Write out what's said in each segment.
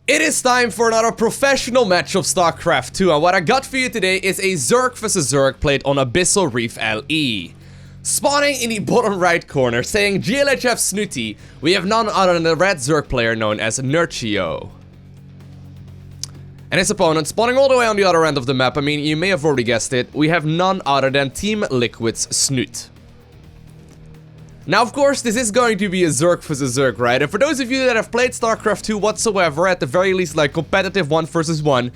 It is time for another professional match of StarCraft 2, and what I got for you today is a Zerg vs Zerg played on Abyssal Reef LE. Spawning in the bottom right corner, saying GLHF Snute, we have none other than the red Zerg player known as Nerchio. And his opponent, spawning all the way on the other end of the map, I mean, you may have already guessed it, we have none other than Team Liquid's Snute. Now, of course, this is going to be a Zerg vs Zerg, right? And for those of you that have played StarCraft 2 whatsoever, at the very least, like competitive 1 versus 1,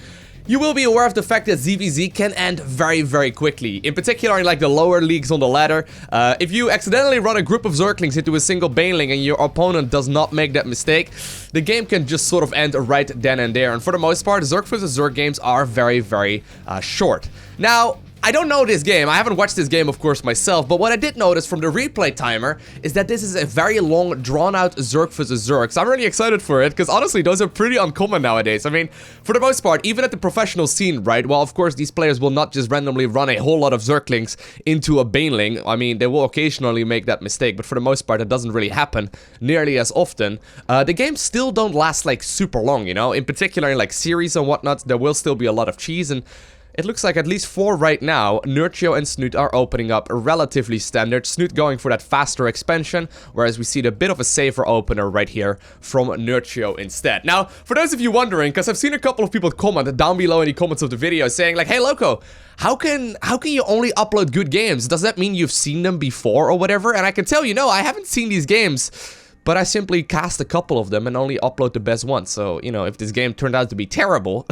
you will be aware of the fact that ZvZ can end very, very quickly. In particular, in like the lower leagues on the ladder. If you accidentally run a group of Zerglings into a single Baneling and your opponent does not make that mistake, the game can just sort of end right then and there. And for the most part, Zerg vs Zerg games are very, very short. Now, I don't know this game, I haven't watched this game of course myself, but what I did notice from the replay timer is that this is a very long, drawn-out Zerg vs Zerg, so I'm really excited for it, because honestly, those are pretty uncommon nowadays. I mean, for the most part, even at the professional scene, right, well, of course, these players will not just randomly run a whole lot of Zerglings into a Baneling. I mean, they will occasionally make that mistake, but for the most part, it doesn't really happen nearly as often. The games still don't last, like, super long, you know? In particular, in, like, series and whatnot, there will still be a lot of cheese, and it looks like at least 4 right now, Nerchio and Snute are opening up relatively standard. Snute going for that faster expansion, whereas we see a bit of a safer opener right here from Nerchio instead. Now, for those of you wondering, because I've seen a couple of people comment down below in the comments of the video saying like, hey Loko, how can you only upload good games? Does that mean you've seen them before or whatever? And I can tell you, no, I haven't seen these games, but I simply cast a couple of them and only upload the best ones. So, you know, if this game turned out to be terrible,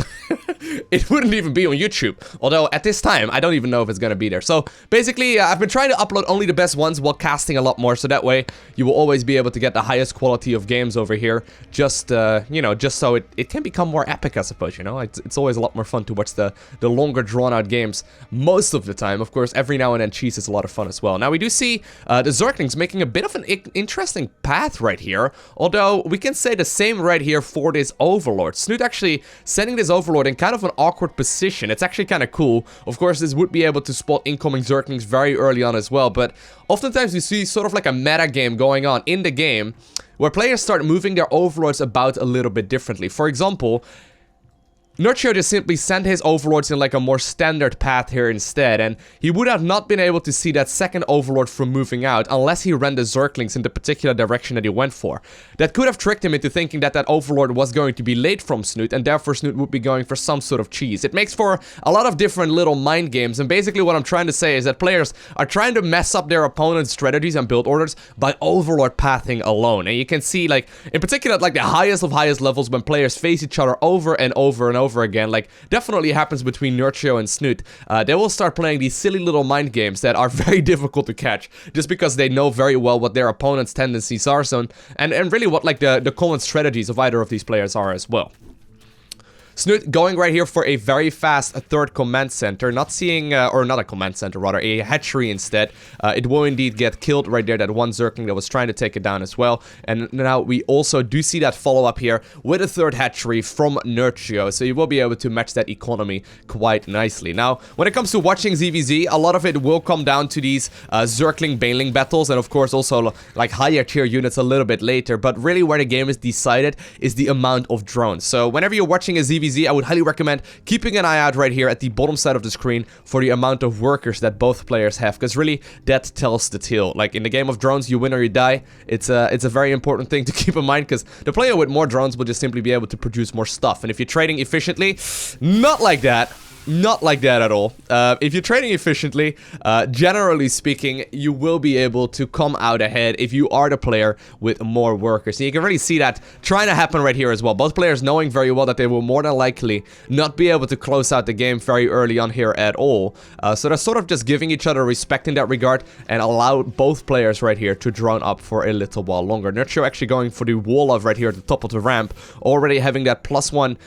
it wouldn't even be on YouTube. Although, at this time, I don't even know if it's gonna be there. So, basically, I've been trying to upload only the best ones while casting a lot more. So that way, you will always be able to get the highest quality of games over here. Just, you know, just so it can become more epic, I suppose, you know? It's always a lot more fun to watch the longer, drawn-out games most of the time. Of course, every now and then, cheese is a lot of fun as well. Now, we do see the Zerglings making a bit of an interesting path right here, although we can say the same right here for this Overlord. Snute actually sending this Overlord in kind of an awkward position. It's actually kind of cool. Of course, this would be able to spot incoming Zerglings very early on as well, but oftentimes you see sort of like a meta game going on in the game where players start moving their Overlords about a little bit differently. For example, Nerchio just simply sent his Overlords in like a more standard path here instead, and he would have not been able to see that second Overlord from moving out unless he ran the Zerglings in the particular direction that he went for. That could have tricked him into thinking that that Overlord was going to be late from Snute, and therefore Snute would be going for some sort of cheese. It makes for a lot of different little mind games, and basically what I'm trying to say is that players are trying to mess up their opponent's strategies and build orders by Overlord pathing alone. And you can see, like, in particular at like the highest of highest levels when players face each other over and over and over again, like definitely happens between Nerchio and Snute. They will start playing these silly little mind games that are very difficult to catch, just because they know very well what their opponent's tendencies are, and really what like the common strategies of either of these players are as well. Snute going right here for a very fast third command center, not seeing, or not a command center, rather, a hatchery instead. It will indeed get killed right there, that one Zergling that was trying to take it down as well. And now we also do see that follow-up here with a third hatchery from Nerchio, so you will be able to match that economy quite nicely. Now, when it comes to watching ZvZ, a lot of it will come down to these Zergling Baneling battles, and of course also like higher tier units a little bit later, but really where the game is decided is the amount of drones. So whenever you're watching a ZvZ, I would highly recommend keeping an eye out right here at the bottom side of the screen for the amount of workers that both players have, because really that tells the tale. Like in the game of drones, you win or you die. It's a very important thing to keep in mind, because the player with more drones will just simply be able to produce more stuff. And if you're trading efficiently, not like that. Not like that at all. If you're trading efficiently, generally speaking, you will be able to come out ahead if you are the player with more workers. And you can really see that trying to happen right here as well. Both players knowing very well that they will more than likely not be able to close out the game very early on here at all. So they're sort of just giving each other respect in that regard and allow both players right here to drone up for a little while longer. Nerchio actually going for the wall of right here at the top of the ramp, already having that +1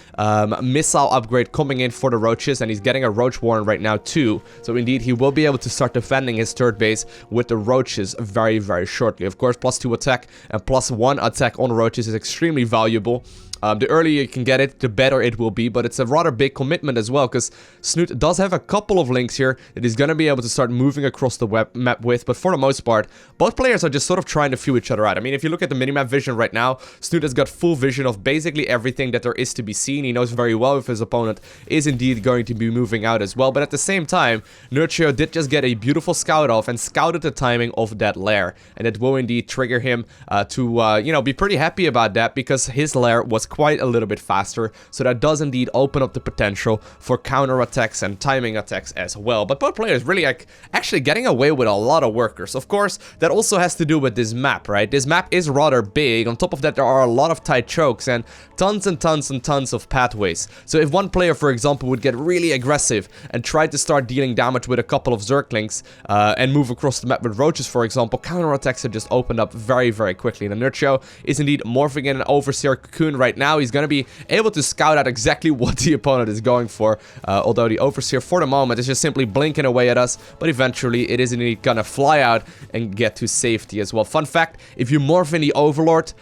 missile upgrade coming in for the roaches, and he's getting a roach warren right now too, so indeed he will be able to start defending his third base with the roaches very, very shortly. Of course, +2 attack and +1 attack on roaches is extremely valuable. The earlier you can get it, the better it will be, but it's a rather big commitment as well, because Snute does have a couple of links here that he's going to be able to start moving across the map with, but for the most part, both players are just sort of trying to feel each other out. I mean, if you look at the minimap vision right now, Snute has got full vision of basically everything that there is to be seen. He knows very well if his opponent is indeed going to be moving out as well, but at the same time, Nerchio did just get a beautiful scout off and scouted the timing of that lair, and it will indeed trigger him to, you know, be pretty happy about that, because his lair was quite a little bit faster, so that does indeed open up the potential for counter attacks and timing attacks as well. But both players really actually getting away with a lot of workers. Of course, that also has to do with this map, right? This map is rather big. On top of that, there are a lot of tight chokes and tons and tons and tons of pathways. So if one player, for example, would get really aggressive and try to start dealing damage with a couple of Zerglings and move across the map with roaches, for example, counter attacks have just opened up very, very quickly. And Nerchio is indeed morphing in an Overseer Cocoon right now. He's going to be able to scout out exactly what the opponent is going for, although the Overseer for the moment is just simply blinking away at us, but eventually it is indeed going to fly out and get to safety as well. Fun fact, if you morph in the Overlord,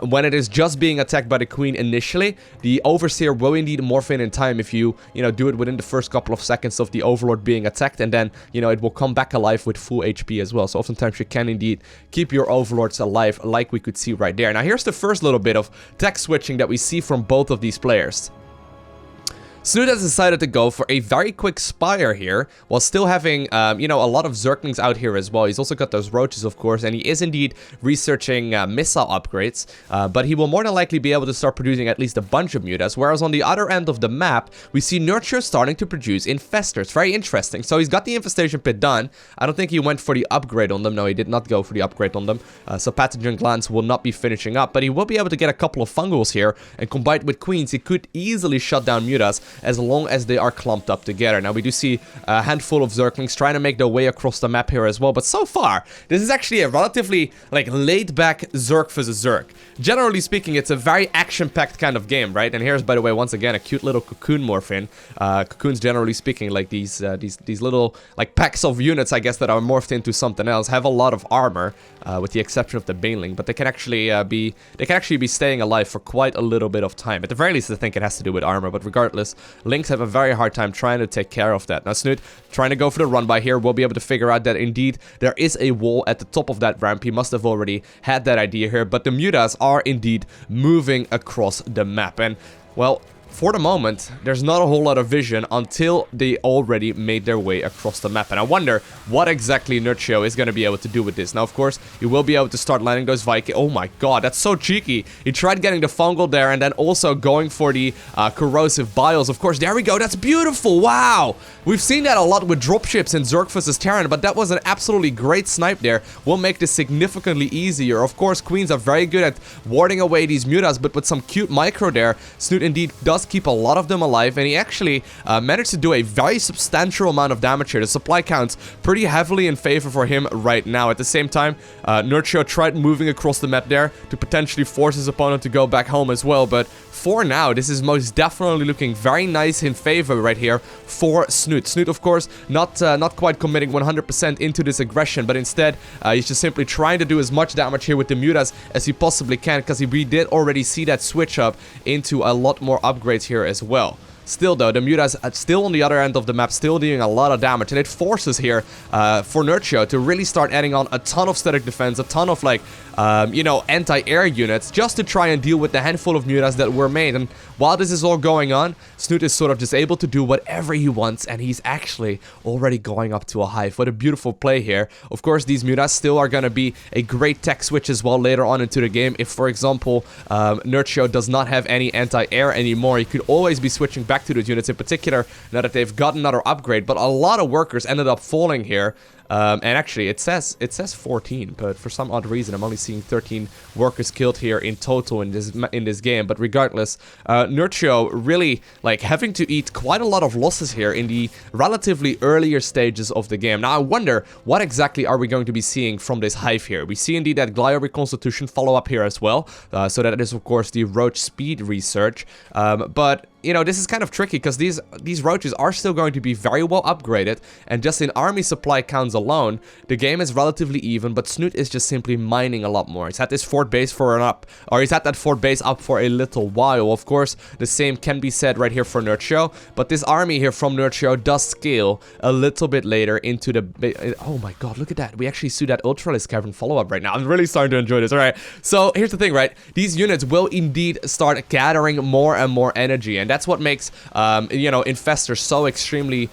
when it is just being attacked by the Queen initially, the Overseer will indeed morph in time if you do it within the first couple of seconds of the Overlord being attacked, and then, it will come back alive with full HP as well. So oftentimes you can indeed keep your Overlords alive, like we could see right there. Now here's the first little bit of tech switching that we see from both of these players. Snute has decided to go for a very quick Spire here, while still having, a lot of Zerglings out here as well. He's also got those roaches, of course, and he is indeed researching missile upgrades, but he will more than likely be able to start producing at least a bunch of mutas, whereas on the other end of the map, we see Nerchio starting to produce infestors. Very interesting. So he's got the infestation pit done. I don't think he went for the upgrade on them. No, he did not go for the upgrade on them. So pathogen glands will not be finishing up, but he will be able to get a couple of fungals here, and combined with queens, he could easily shut down mutas as long as they are clumped up together. Now, we do see a handful of Zerglings trying to make their way across the map here as well, but so far, this is actually a relatively, laid-back Zerg versus Zerg. Generally speaking, it's a very action-packed kind of game, right? And here's, by the way, once again, a cute little cocoon morph-in. Cocoons, generally speaking, like these little, packs of units, I guess, that are morphed into something else, have a lot of armor, with the exception of the Baneling, but they can actually be staying alive for quite a little bit of time. At the very least, I think it has to do with armor, but regardless, Lynx have a very hard time trying to take care of that. Now, Snute, trying to go for the run by here, will be able to figure out that indeed there is a wall at the top of that ramp. He must have already had that idea here, but the mutas are indeed moving across the map. And, well, for the moment, there's not a whole lot of vision until they already made their way across the map. And I wonder what exactly Nerchio is going to be able to do with this. Now, of course, you will be able to start landing those Vikings. Oh my god, that's so cheeky. He tried getting the fungal there and then also going for the corrosive biles. Of course, there we go. That's beautiful. Wow. We've seen that a lot with dropships in Zerg vs. Terran, but that was an absolutely great snipe there. Will make this significantly easier. Of course, queens are very good at warding away these mutas, but with some cute micro there, Snute indeed does keep a lot of them alive, and he actually managed to do a very substantial amount of damage here. The supply counts pretty heavily in favor for him right now. At the same time, Nerchio tried moving across the map there to potentially force his opponent to go back home as well, but for now, this is most definitely looking very nice in favor right here for Snute. Snute, of course, not quite committing 100% into this aggression, but instead, he's just simply trying to do as much damage here with the mutas as he possibly can, because we did already see that switch up into a lot more upgrades here as well. Still though, the mutas are still on the other end of the map, still doing a lot of damage, and it forces here for Nerchio to really start adding on a ton of static defense, a ton of anti-air units, just to try and deal with the handful of mutas that were made. And while this is all going on, Snute is sort of just able to do whatever he wants, and he's actually already going up to a hive. What a beautiful play here. Of course, these mutas still are going to be a great tech switch as well later on into the game. If, for example, Nerchio does not have any anti-air anymore, he could always be switching back to those units, in particular now that they've got another upgrade. But a lot of workers ended up falling here. And actually, it says 14, but for some odd reason, I'm only seeing 13 workers killed here in total in this game. But regardless, Nerchio really having to eat quite a lot of losses here in the relatively earlier stages of the game. Now, I wonder what exactly are we going to be seeing from this hive here. We see indeed that Glio Reconstitution follow up here as well, so that is of course the roach speed research. But you know, this is kind of tricky because these roaches are still going to be very well upgraded, and just in army supply counts alone, the game is relatively even, but Snute is just simply mining a lot more. He's had this fort base he's had that fort base up for a little while. Of course, the same can be said right here for Nerchio, but this army here from Nerchio does scale a little bit later into the... Oh my god, look at that. We actually see that Ultralisk cavern follow-up right now. I'm really starting to enjoy this. Alright, so here's the thing, right? These units will indeed start gathering more and more energy, and that's what makes, you know, infestors so extremely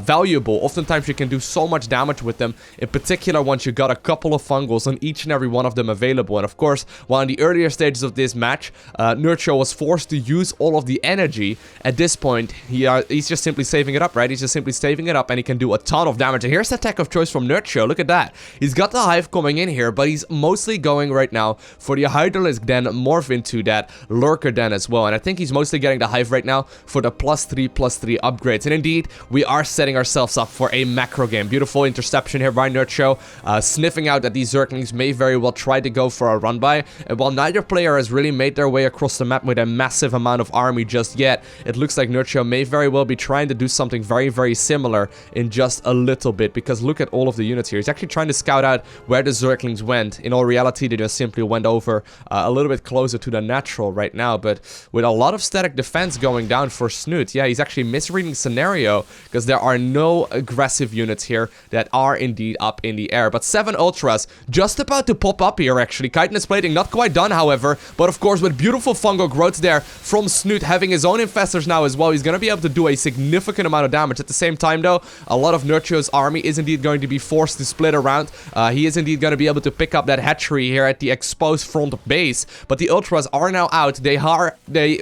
valuable. Oftentimes you can do so much damage with them, in particular once you got a couple of fungals on each and every one of them available. And of course, while in the earlier stages of this match, Nerchio was forced to use all of the energy. At this point, he's just simply saving it up, right? He's just simply saving it up, and he can do a ton of damage. And here's the tech of choice from Nerchio. Look at that. He's got the Hive coming in here, but he's mostly going right now for the Hydralisk den morph into that Lurker den as well. And I think he's mostly getting the Hive right now for the +3/+3 upgrades. And indeed, we are setting ourselves up for a macro game. Beautiful interception here by Nerchio, sniffing out that these Zerglings may very well try to go for a run by. And while neither player has really made their way across the map with a massive amount of army just yet, it looks like Nerchio may very well be trying to do something very, very similar in just a little bit, because look at all of the units here. He's actually trying to scout out where the Zerglings went. In all reality, they just simply went over a little bit closer to the natural right now, but with a lot of static defense going down for Snute, yeah, he's actually misreading scenario, because there are no aggressive units here that are indeed up in the air. But 7 Ultras just about to pop up here, actually. Chitinous plating not quite done, however, but of course with beautiful fungal growths there from Snute, having his own infestors now as well, he's going to be able to do a significant amount of damage. At the same time, though, a lot of Nerchio's army is indeed going to be forced to split around. He is indeed going to be able to pick up that hatchery here at the exposed front base, but the Ultras are now out. They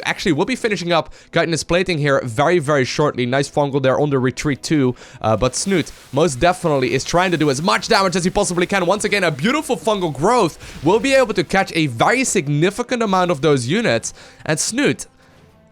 actually will be finishing up Chitinous plating here very, very shortly. Nice fungal there on the retreat too, but Snute most definitely is trying to do as much damage as he possibly can. Once again, a beautiful fungal growth will be able to catch a very significant amount of those units, and Snute,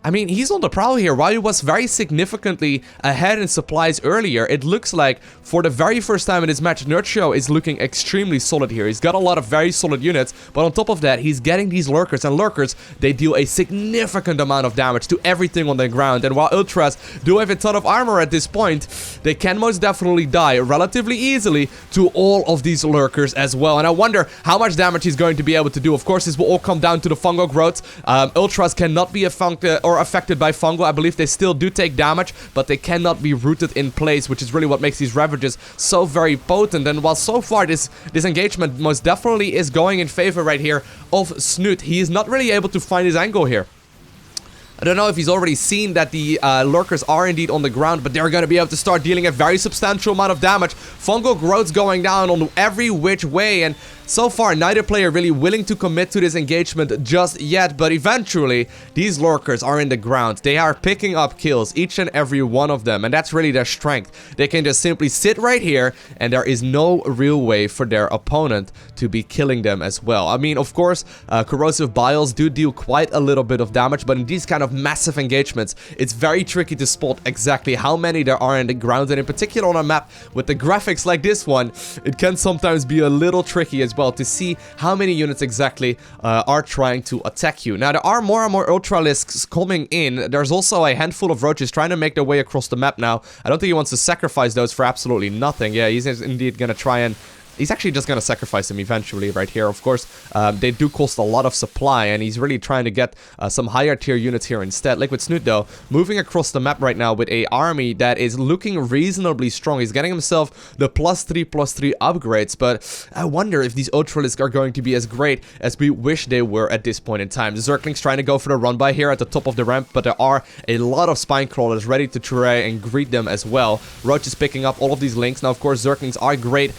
I mean, he's on the prowl here. While he was very significantly ahead in supplies earlier, it looks like for the very first time in this match, Nerchio is looking extremely solid here. He's got a lot of very solid units, but on top of that, he's getting these Lurkers, and Lurkers, they deal a significant amount of damage to everything on the ground. And while Ultras do have a ton of armor at this point, they can most definitely die relatively easily to all of these Lurkers as well. And I wonder how much damage he's going to be able to do. Of course, this will all come down to the fungal growth. Ultras cannot be affected by fungal. I believe they still do take damage, but they cannot be rooted in place, which is really what makes these Ravages so very potent. And while so far this engagement most definitely is going in favor right here of Snute, he is not really able to find his angle here. I don't know if he's already seen that the Lurkers are indeed on the ground, but they're going to be able to start dealing a very substantial amount of damage. Fungal growths going down on every which way, and so far, neither player really willing to commit to this engagement just yet, but eventually, these Lurkers are in the ground. They are picking up kills, each and every one of them, and that's really their strength. They can just simply sit right here, and there is no real way for their opponent to be killing them as well. I mean, of course, corrosive biles do deal quite a little bit of damage, but in these kind of massive engagements, it's very tricky to spot exactly how many there are in the ground, and in particular on a map with the graphics like this one, it can sometimes be a little tricky as well to see how many units exactly are trying to attack you. Now, there are more and more Ultralisks coming in. There's also a handful of roaches trying to make their way across the map now. I don't think he wants to sacrifice those for absolutely nothing. Yeah, he's indeed going to try and... He's actually just going to sacrifice them eventually right here. Of course, they do cost a lot of supply, and he's really trying to get some higher tier units here instead. Liquid Snute, though, moving across the map right now with a army that is looking reasonably strong. He's getting himself the +3/+3 upgrades, but I wonder if these Ultralisks are going to be as great as we wish they were at this point in time. The Zerglings trying to go for the run by here at the top of the ramp, but there are a lot of Spine Crawlers ready to try and greet them as well. Roach is picking up all of these links. Now, of course, Zerglings are great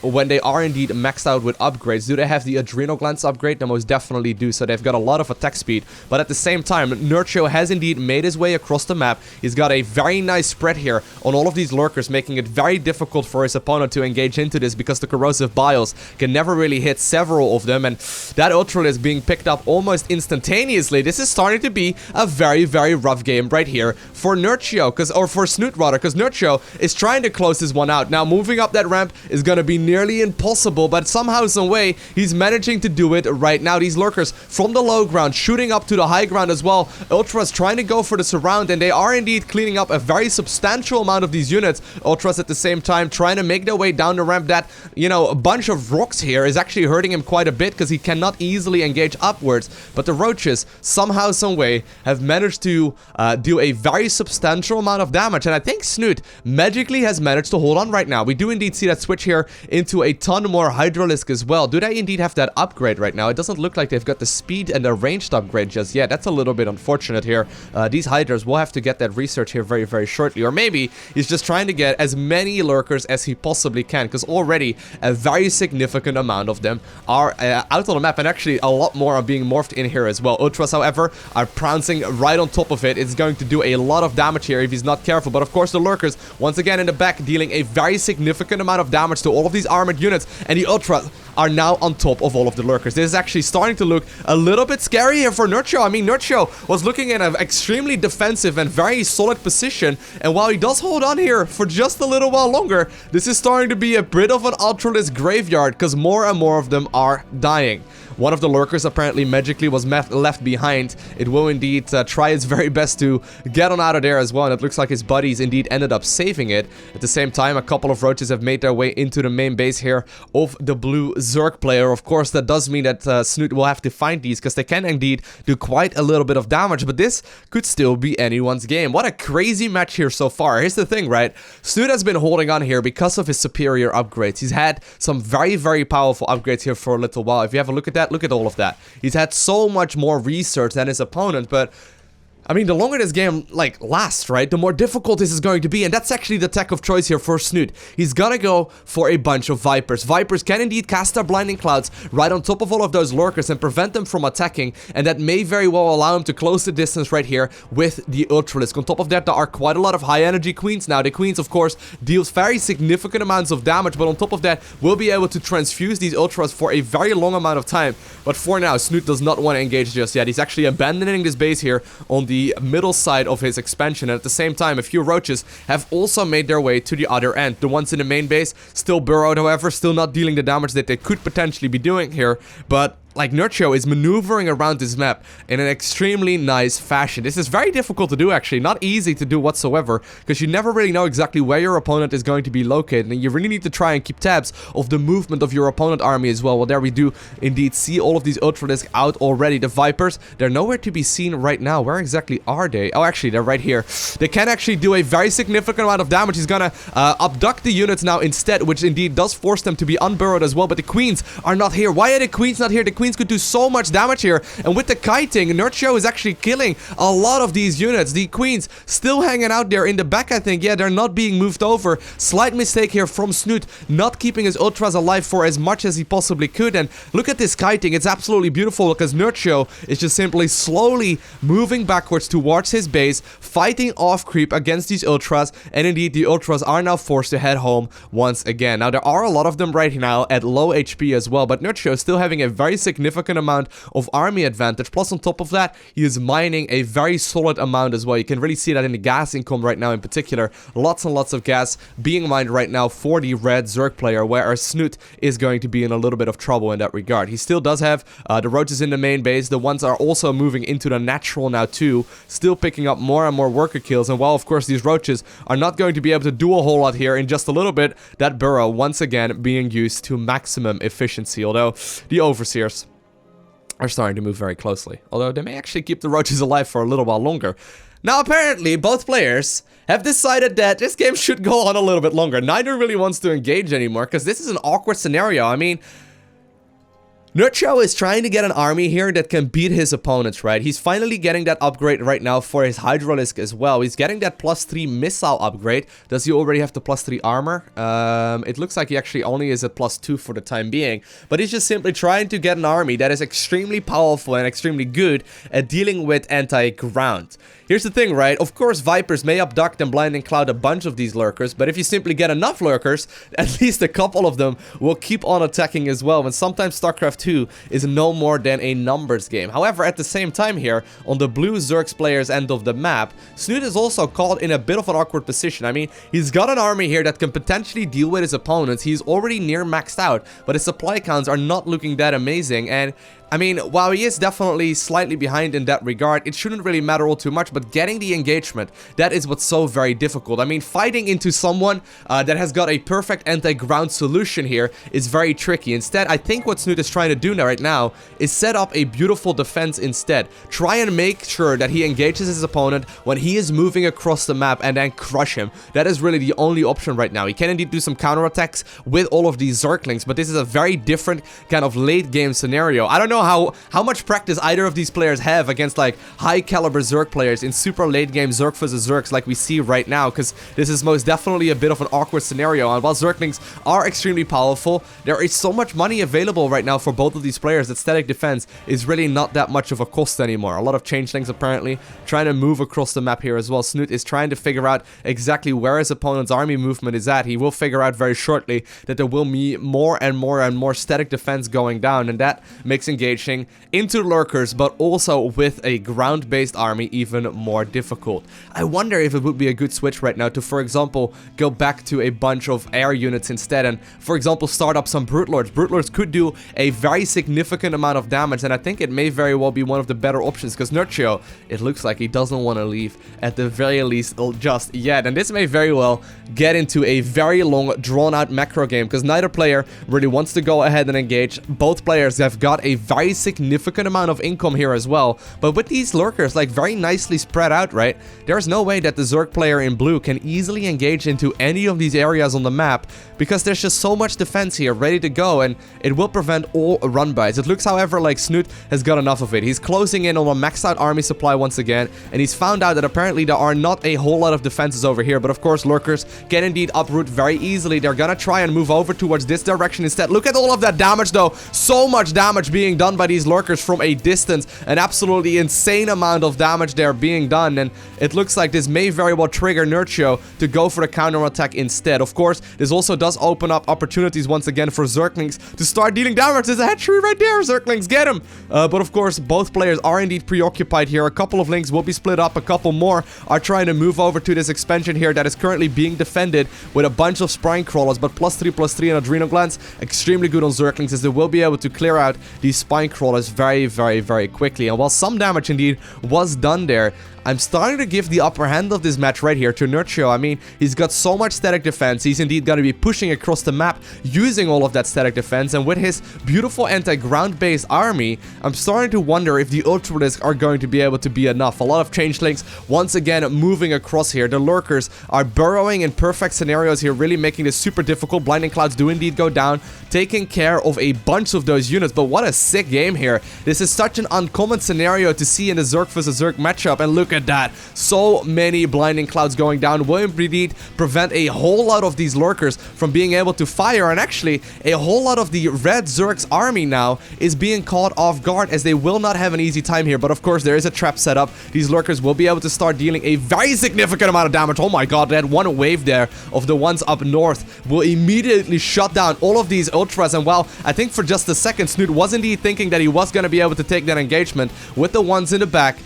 when they are indeed maxed out with upgrades. Do they have the Adrenal Glands upgrade? They most definitely do, so they've got a lot of attack speed. But at the same time, Nerchio has indeed made his way across the map. He's got a very nice spread here on all of these Lurkers, making it very difficult for his opponent to engage into this, because the corrosive biles can never really hit several of them, and that Ultralisk being picked up almost instantaneously. This is starting to be a very, very rough game right here for Nerchio, or for Snute rather, because Nerchio is trying to close this one out. Now, moving up that ramp is going to be nearly pretty impossible, but somehow, some way, he's managing to do it right now. These Lurkers from the low ground, shooting up to the high ground as well. Ultras trying to go for the surround, and they are indeed cleaning up a very substantial amount of these units. Ultras at the same time trying to make their way down the ramp. That, you know, a bunch of rocks here is actually hurting him quite a bit because he cannot easily engage upwards. But the roaches, somehow, some way, have managed to do a very substantial amount of damage. And I think Snute magically has managed to hold on right now. We do indeed see that switch here into a ton more Hydralisk as well. Do they indeed have that upgrade right now? It doesn't look like they've got the speed and the ranged upgrade just yet. That's a little bit unfortunate here. These Hydras will have to get that research here very, very shortly. Or maybe he's just trying to get as many Lurkers as he possibly can, because already a very significant amount of them are out on the map, and actually a lot more are being morphed in here as well. Ultras, however, are pouncing right on top of it. It's going to do a lot of damage here if he's not careful. But of course, the Lurkers, once again in the back, dealing a very significant amount of damage to all of these armored units, and the Ultras are now on top of all of the Lurkers. This is actually starting to look a little bit scary here for Nerchio. I mean, Nerchio was looking at an extremely defensive and very solid position, and while he does hold on here for just a little while longer, this is starting to be a bit of an Ultralisk graveyard, because more and more of them are dying. One of the Lurkers apparently magically was left behind. It will indeed try its very best to get on out of there as well, and it looks like his buddies indeed ended up saving it. At the same time, a couple of roaches have made their way into the main base here of the blue Zerg player. Of course, that does mean that Snute will have to find these, because they can indeed do quite a little bit of damage, but this could still be anyone's game. What a crazy match here so far. Here's the thing, right? Snute has been holding on here because of his superior upgrades. He's had some very, very powerful upgrades here for a little while. If you have a look at that, look at all of that. He's had so much more research than his opponent, but I mean, the longer this game, like, lasts, right, the more difficult this is going to be, and that's actually the tech of choice here for Snute. He's gonna go for a bunch of Vipers. Vipers can indeed cast their Blinding Clouds right on top of all of those Lurkers and prevent them from attacking, and that may very well allow him to close the distance right here with the Ultralisk. On top of that, there are quite a lot of high-energy Queens now. The Queens, of course, deals very significant amounts of damage, but on top of that, will be able to transfuse these Ultras for a very long amount of time. But for now, Snute does not want to engage just yet. He's actually abandoning this base here on the middle side of his expansion, and at the same time, a few roaches have also made their way to the other end. The ones in the main base still burrowed, however, still not dealing the damage that they could potentially be doing here, but like, Nerchio is maneuvering around this map in an extremely nice fashion. This is very difficult to do, actually. Not easy to do whatsoever, because you never really know exactly where your opponent is going to be located, and you really need to try and keep tabs of the movement of your opponent army as well. Well, there we do indeed see all of these Ultralisk out already. The Vipers, they're nowhere to be seen right now. Where exactly are they? Oh, actually, they're right here. They can actually do a very significant amount of damage. He's gonna abduct the units now instead, which indeed does force them to be unburrowed as well, but the Queens are not here. Why are the Queens not here? The Queens could do so much damage here, and with the kiting, Nerchio is actually killing a lot of these units. The Queens still hanging out there in the back, I think. Yeah, they're not being moved over. Slight mistake here from Snute, not keeping his Ultras alive for as much as he possibly could, and look at this kiting. It's absolutely beautiful, because Nerchio is just simply slowly moving backwards towards his base, fighting off creep against these Ultras, and indeed, the Ultras are now forced to head home once again. Now, there are a lot of them right now at low HP as well, but Nerchio is still having a very significant amount of army advantage. Plus, on top of that, he is mining a very solid amount as well. You can really see that in the gas income right now in particular. Lots and lots of gas being mined right now for the red Zerg player, whereas Snute is going to be in a little bit of trouble in that regard. He still does have the roaches in the main base. The ones are also moving into the natural now too, still picking up more and more worker kills. And while, of course, these roaches are not going to be able to do a whole lot here in just a little bit, that burrow once again being used to maximum efficiency, although the Overseers are starting to move very closely. Although they may actually keep the roaches alive for a little while longer. Now, apparently, both players have decided that this game should go on a little bit longer. Neither really wants to engage anymore, because this is an awkward scenario. I mean, Nerchio is trying to get an army here that can beat his opponents, right? He's finally getting that upgrade right now for his Hydralisk as well. He's getting that +3 missile upgrade. Does he already have the +3 armor? It looks like he actually only is at +2 for the time being. But he's just simply trying to get an army that is extremely powerful and extremely good at dealing with anti-ground. Here's the thing, right? Of course, Vipers may abduct and blind and cloud a bunch of these Lurkers, but if you simply get enough Lurkers, at least a couple of them will keep on attacking as well. And sometimes StarCraft 2 is no more than a numbers game. However, at the same time here, on the blue Zergs players end of the map, Snute is also caught in a bit of an awkward position. I mean, he's got an army here that can potentially deal with his opponents. He's already near maxed out, but his supply counts are not looking that amazing, and I mean, while he is definitely slightly behind in that regard, it shouldn't really matter all too much, but getting the engagement, that is what's so very difficult. I mean, fighting into someone that has got a perfect anti-ground solution here is very tricky. Instead, I think what Snute is trying to do right now is set up a beautiful defense instead. Try and make sure that he engages his opponent when he is moving across the map and then crush him. That is really the only option right now. He can indeed do some counterattacks with all of these Zerglings, but this is a very different kind of late game scenario. I don't know how much practice either of these players have against like high caliber Zerg players in super late game Zerg vs Zergs like we see right now, because this is most definitely a bit of an awkward scenario. And while Zerglings are extremely powerful, there is so much money available right now for both of these players that static defense is really not that much of a cost anymore. A lot of changelings apparently trying to move across the map here as well. Snute is trying to figure out exactly where his opponent's army movement is at. He will figure out very shortly that there will be more and more static defense going down, and that makes engaging into Lurkers, but also with a ground-based army, even more difficult. I wonder if it would be a good switch right now to, for example, go back to a bunch of air units instead and, for example, start up some Brute Lords. Brute Lords could do a very significant amount of damage, and I think it may very well be one of the better options, because Nerchio, it looks like he doesn't want to leave at the very least just yet, and this may very well get into a very long, drawn-out macro game, because neither player really wants to go ahead and engage. Both players have got a very significant amount of income here as well, but with these Lurkers like very nicely spread out, right, there's no way that the Zerg player in blue can easily engage into any of these areas on the map, because there's just so much defense here ready to go, and it will prevent all run-bys. It looks, however, like Snute has got enough of it. He's closing in on a maxed out army supply once again, and he's found out that apparently there are not a whole lot of defenses over here, but of course Lurkers can indeed uproot very easily. They're gonna try and move over towards this direction instead. Look at all of that damage though, so much damage being done by these Lurkers from a distance, an absolutely insane amount of damage there being done, and it looks like this may very well trigger Nerchio to go for the counter attack instead. Of course, this also does open up opportunities once again for Zerglings to start dealing damage. There's a hatchery right there, Zerglings, get him! But of course, both players are indeed preoccupied here. A couple of links will be split up, a couple more are trying to move over to this expansion here that is currently being defended with a bunch of Spine Crawlers, but +3/+3 and Adrenal Glands, extremely good on Zerglings, as they will be able to clear out these Spine Crawlers very quickly. And while some damage indeed was done there, I'm starting to give the upper hand of this match right here to Nerchio. I mean, he's got so much static defense. He's indeed going to be pushing across the map using all of that static defense. And with his beautiful anti-ground based army, I'm starting to wonder if the Ultralisk are going to be able to be enough. A lot of changelings once again moving across here. The Lurkers are burrowing in perfect scenarios here, really making this super difficult. Blinding Clouds do indeed go down, taking care of a bunch of those units. But what a sick game here. This is such an uncommon scenario to see in the Zerg vs Zerg matchup. And look at that, so many Blinding Clouds going down will indeed prevent a whole lot of these Lurkers from being able to fire, and actually a whole lot of the red Zerg's army now is being caught off guard, as they will not have an easy time here. But of course there is a trap set up. These Lurkers will be able to start dealing a very significant amount of damage. Oh my god, that one wave there of the ones up north will immediately shut down all of these Ultras, and well, I think for just a second Snute was indeed thinking that he was going to be able to take that engagement with the ones in the back,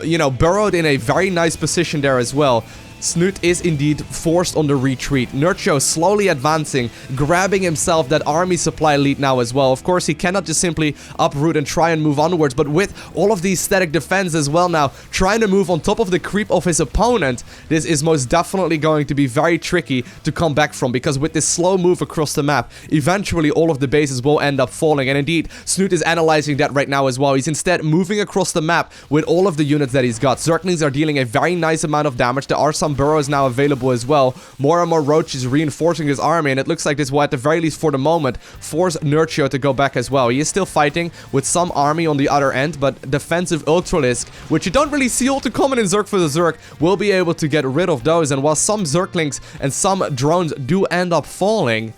you know, burrowed in a very nice position there as well. Snute is indeed forced on the retreat. Nerchio slowly advancing, grabbing himself that army supply lead now as well. Of course, he cannot just simply uproot and try and move onwards, but with all of these static defense as well now, trying to move on top of the creep of his opponent, this is most definitely going to be very tricky to come back from, because with this slow move across the map, eventually all of the bases will end up falling. And indeed, Snute is analyzing that right now as well. He's instead moving across the map with all of the units that he's got. Zerglings are dealing a very nice amount of damage. There are some burrows now available as well. More and more roaches reinforcing his army, and it looks like this will, at the very least for the moment, force Nerchio to go back as well. He is still fighting with some army on the other end, but defensive Ultralisk, which you don't really see all too common in Zerg for the Zerg, will be able to get rid of those. And while some Zerglings and some drones do end up falling,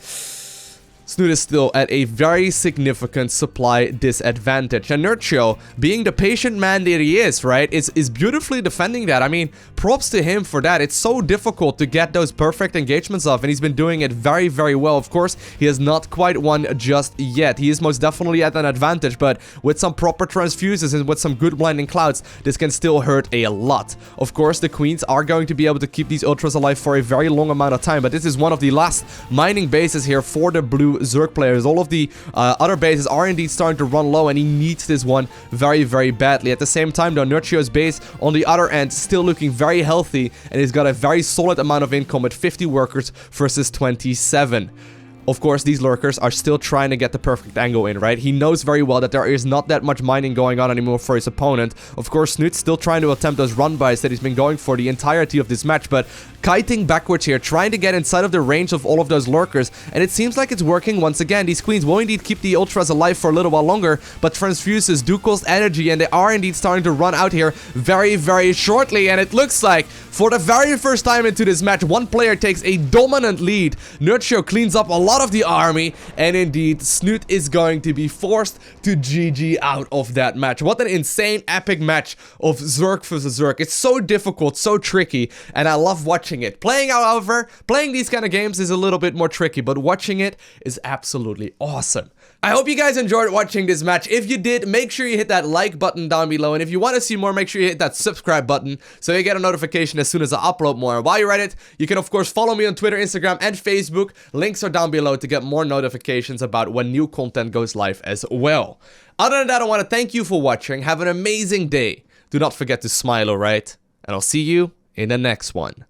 Snute is still at a very significant supply disadvantage. And Nerchio, being the patient man that he is, right, is beautifully defending that. I mean, props to him for that. It's so difficult to get those perfect engagements off, and he's been doing it very, very well. Of course, he has not quite won just yet. He is most definitely at an advantage, but with some proper transfuses and with some good blinding clouds, this can still hurt a lot. Of course, the queens are going to be able to keep these ultras alive for a very long amount of time, but this is one of the last mining bases here for the blue Zerg players. All of the other bases are indeed starting to run low, and he needs this one very, very badly. At the same time, though, Nerchio's base on the other end still looking very healthy, and he's got a very solid amount of income with 50 workers versus 27. Of course, these Lurkers are still trying to get the perfect angle in, right? He knows very well that there is not that much mining going on anymore for his opponent. Of course, Snute's still trying to attempt those run-bys that he's been going for the entirety of this match, but kiting backwards here, trying to get inside of the range of all of those Lurkers, and it seems like it's working once again. These queens will indeed keep the ultras alive for a little while longer, but transfuses do cost energy, and they are indeed starting to run out here very, very shortly, and it looks like for the very first time into this match, one player takes a dominant lead. Nerchio cleans up a lot of the army, and indeed, Snute is going to be forced to GG out of that match. What an insane, epic match of Zerg versus Zerg. It's so difficult, so tricky, and I love watching it. However, playing these kind of games is a little bit more tricky, but watching it is absolutely awesome. I hope you guys enjoyed watching this match. If you did, make sure you hit that like button down below, and if you want to see more, make sure you hit that subscribe button so you get a notification as soon as I upload more. And while you're at it, you can of course follow me on Twitter, Instagram, and Facebook. Links are down below to get more notifications about when new content goes live as well. Other than that, I want to thank you for watching. Have an amazing day. Do not forget to smile, alright? And I'll see you in the next one.